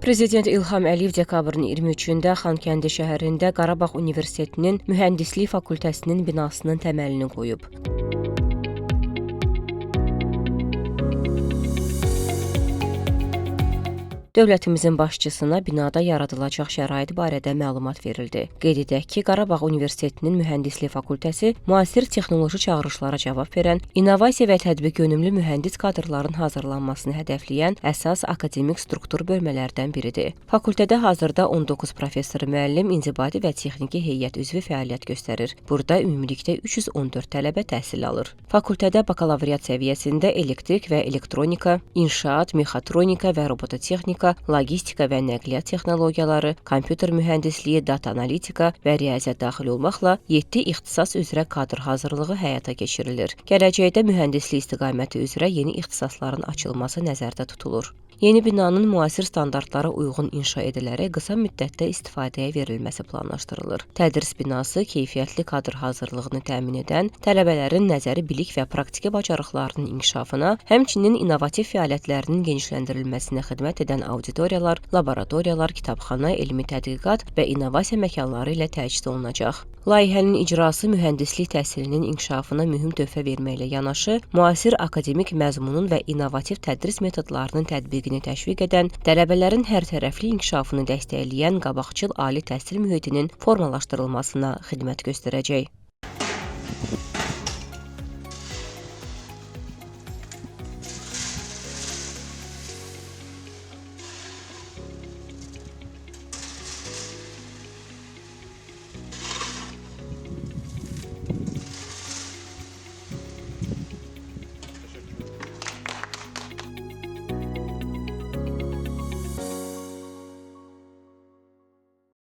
Prezident İlham Əliyev dekabrın 23-də Xankəndi şəhərində Qarabağ Universitetinin Mühəndislik Fakültəsinin binasının təməlini qoyub. Dövlətimizin başçısına binada yaradılacaq şərait barədə məlumat verildi. Qeyd edək ki, Qarabağ Universitetinin Mühəndislik Fakültəsi müasir texnoloji çağırışlara cavab verən, innovasiya və tətbiq yönümlü mühəndis kadrların hazırlanmasını hədəfləyən əsas akademik struktur bölmələrdən biridir. Fakültədə hazırda 19 professor, müəllim, inzibati və texniki heyət üzvü fəaliyyət göstərir. Burada ümumilikdə 314 tələbə təhsil alır. Fakültədə bakalavriat səviyyəsində elektrik və elektronika, inşaat, mexatronika və robototexnika, logistika və nəqliyyat texnologiyaları, kompüter mühəndisliyi, data analitika və riyaziyyat daxil olmaqla 7 ixtisas üzrə kadr hazırlığı həyata keçirilir. Gələcəkdə mühəndislik istiqaməti üzrə yeni ixtisasların açılması nəzərdə tutulur. Yeni binanın müasir standartlara uyğun inşa edilərək qısa müddətdə istifadəyə verilməsi planlaşdırılır. Tədris binası keyfiyyətli kadr hazırlığını təmin edən, tələbələrin nəzəri bilik və praktiki bacarıqlarının inkişafına, həmçinin innovativ fəaliyyətlərinin genişləndirilməsinə xidmət edən auditoriyalar, laboratoriyalar, kitabxana, elmi tədqiqat və innovasiya məkanları ilə təchiz olunacaq. Layihənin icrası mühəndislik təhsilinin inkişafına mühüm töhfə verməklə yanaşı, müasir akademik məzmunun və innovativ tədris metodlarının tətbiqini təşviq edən, tələbələrin hərtərəfli inkişafını dəstəkləyən qabaqcıl ali təhsil mühitinin formalaşdırılmasına xidmət göstərəcək.